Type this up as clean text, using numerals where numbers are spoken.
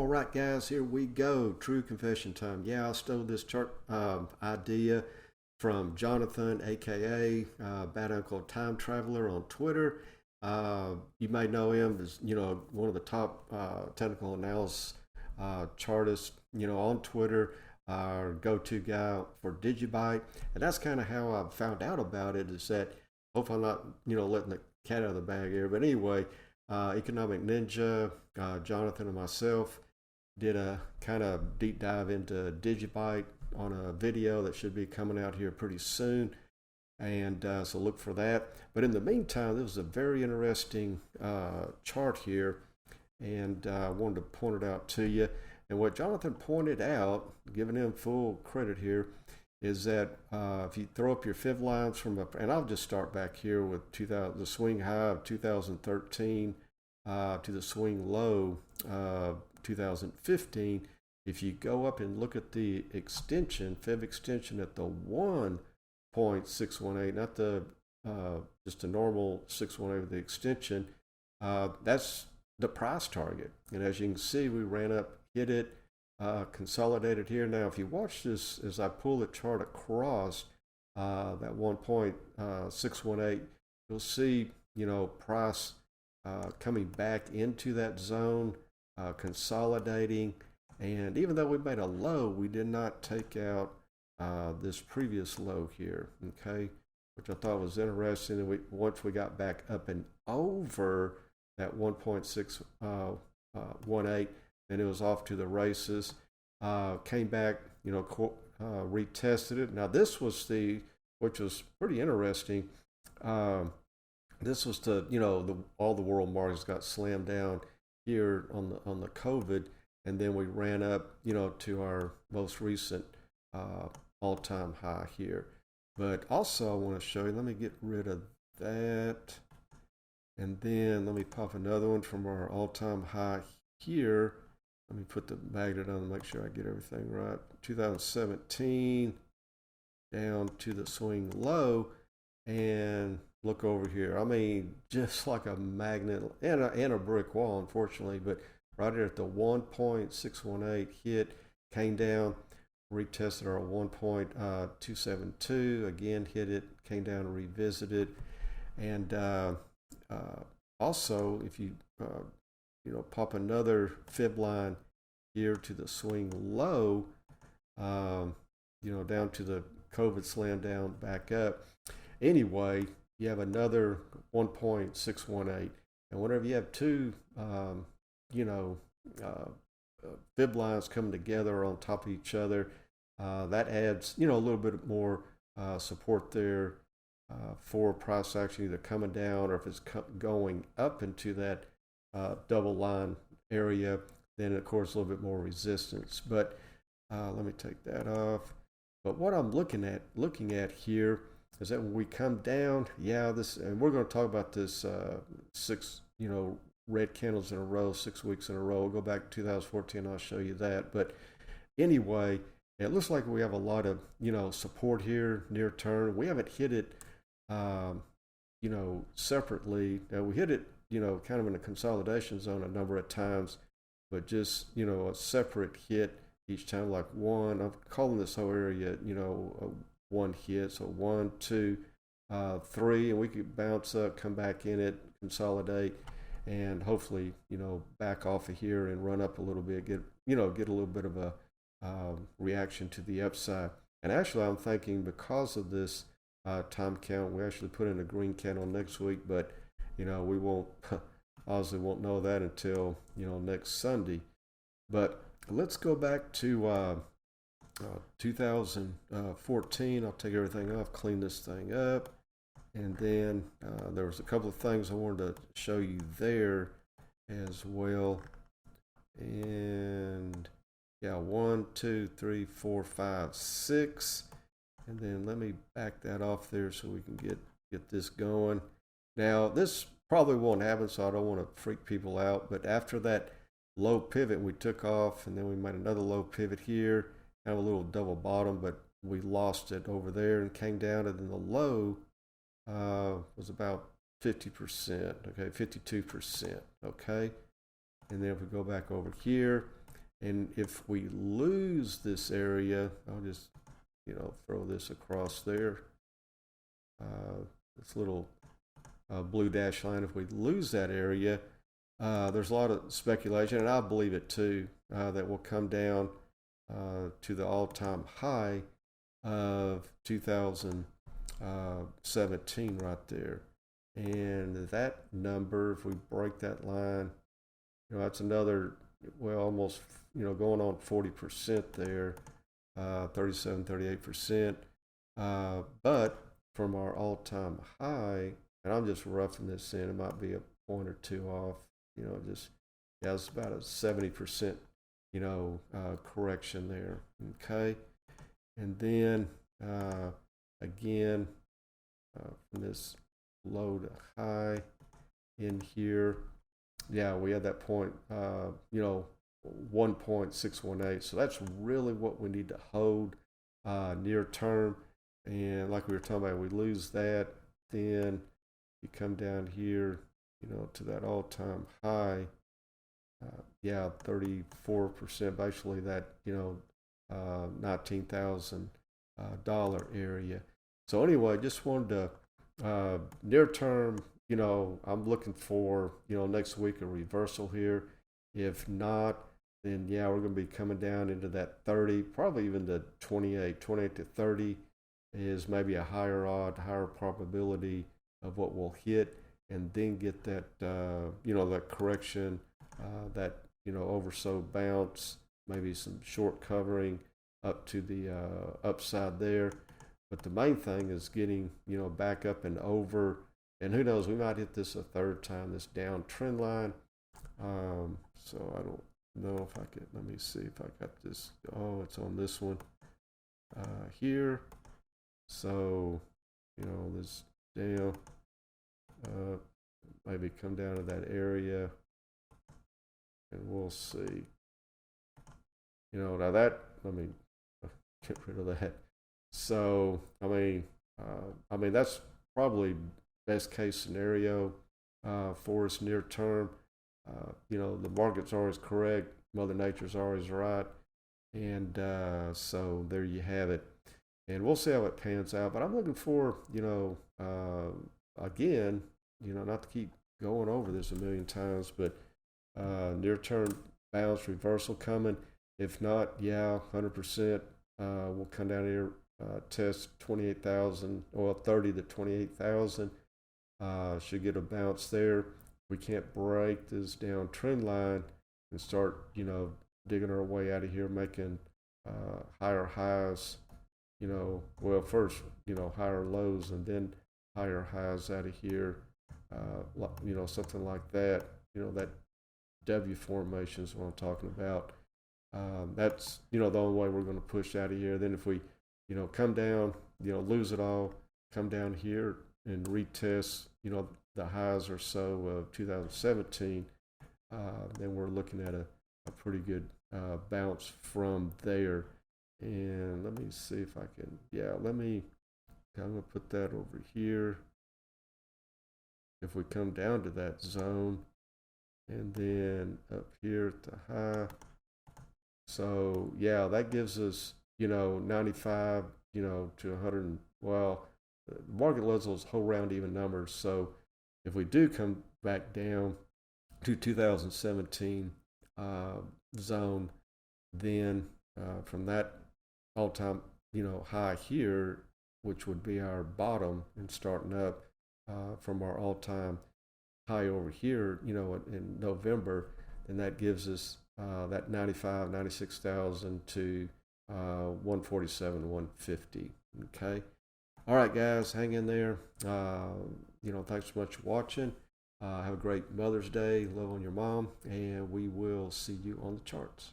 right, guys, here we go. True confession time. Yeah, I stole this chart idea from Jonathan, aka Bad Uncle Time Traveler on Twitter. You may know him as one of the top technical analysis chartists on Twitter. Our go-to guy for Digibyte, and that's kind of how I found out about it. Is that hope I'm not letting the cat out of the bag here, but anyway, Economic Ninja, Jonathan, and myself did a kind of deep dive into Digibyte on a video that should be coming out here pretty soon. And so look for that. But in the meantime, this was a very interesting chart here, and I wanted to point it out to you. And what Jonathan pointed out, giving him full credit here, is that if you throw up your fib lines from up, and I'll just start back here with the swing high of 2013 to the swing low 2015. If you go up and look at the extension, fib extension at the 1.618, not the just a normal 618 with the extension, that's the price target. And as you can see, we ran up, hit it, consolidated here. Now, if you watch this, as I pull the chart across that 1.618, you'll see, price coming back into that zone, consolidating. And even though we made a low, we did not take out this previous low here, okay, which I thought was interesting. And once we got back up and over that 1.618, and it was off to the races. Came back, retested it. Now this was which was pretty interesting. This was all the world markets got slammed down here on the COVID, and then we ran up, to our most recent all-time high here. But also I want to show you. Let me get rid of that, and then let me pop another one from our all-time high here. Let me put the magnet on and make sure I get everything right. 2017 down to the swing low, and look over here. I mean, just like a magnet and a brick wall, unfortunately, but right here at the 1.618 hit, came down, retested our 1.272, again hit it, came down and revisited. And also, if you pop another fib line here to the swing low, down to the COVID slam down back up. Anyway, you have another 1.618. And whenever you have two, fib lines coming together on top of each other, that adds, a little bit more support there for price action either coming down, or if it's going up into that double line area, then of course a little bit more resistance. But let me take that off. But what I'm looking at here is that when we come down, and we're going to talk about this 6 red candles in a row, 6 weeks in a row. We'll go back to 2014, I'll show you that. But anyway, it looks like we have a lot of support here near term. We haven't hit it separately. Now we hit it kind of in a consolidation zone a number of times, but just, a separate hit each time, like one. I'm calling this whole area, one hit. So 1, 2, 3, and we could bounce up, come back in it, consolidate, and hopefully, back off of here and run up a little bit, get a little bit of a reaction to the upside. And actually, I'm thinking because of this time count, we actually put in a green candle next week, but we won't obviously won't know that until next Sunday. But let's go back to 2014. I'll take everything off, clean this thing up, and then there was a couple of things I wanted to show you there as well. And 1, 2, 3, 4, 5, 6, and then let me back that off there so we can get this going. Now, this probably won't happen, so I don't want to freak people out, but after that low pivot, we took off, and then we made another low pivot here, kind of a little double bottom, but we lost it over there and came down, and then the low was about 50%, okay, 52%, okay? And then if we go back over here, And if we lose this area, I'll just, throw this across there. This little blue dash line, if we lose that area, there's a lot of speculation, and I believe it too, that will come down to the all-time high of 2017 right there. And that number, if we break that line, that's another, almost, going on 40% there, 37, 38%. But from our all-time high, and I'm just roughing this in, it might be a point or two off, it's about a 70%, correction there. Okay. And then, again, from this low to high in here, we had that point, 1.618. So that's really what we need to hold near term. And like we were talking about, we lose that, then you come down here, to that all-time high. 34%, basically that, $19,000 area. So anyway, just wanted to, near term, I'm looking for, next week a reversal here. If not, then we're going to be coming down into that 30, probably even the 28 to 30 is maybe a higher odd, higher probability of what we'll hit, and then get that, that correction, that, oversold bounce, maybe some short covering up to the upside there. But the main thing is getting, back up and over, and who knows, we might hit this a third time, this down trend line. So I don't know if I could, let me see if I got this. Oh, it's on this one here. So, this down, maybe come down to that area, and we'll see. Now that, let me get rid of that. So, I mean, that's probably best case scenario for us near term. The market's always correct. Mother Nature's always right. And so there you have it. And we'll see how it pans out. But I'm looking for, again, not to keep going over this a million times, but near-term bounce reversal coming. If not, 100%. We'll come down here, test 28,000, or 30 to 28,000. Should get a bounce there. We can't break this down trend line and start, digging our way out of here, making higher highs. First, higher lows and then higher highs out of here. Something like that. That W formation is what I'm talking about. That's, the only way we're going to push out of here. Then if we, come down, lose it all, come down here and retest, the highs or so of 2017, then we're looking at a pretty good bounce from there. And let me see if I can, I'm going to put that over here. If we come down to that zone, and then up here at the high. So, that gives us, 95, to 100. Well, the market loves those whole round even numbers. So if we do come back down to 2017 zone, then from that all-time, high here, which would be our bottom, and starting up from our all-time high over here, in November, then that gives us that 96,000 to 147, 150. Okay. All right, guys, hang in there. Thanks so much for watching. Have a great Mother's Day. Love on your mom, and we will see you on the charts.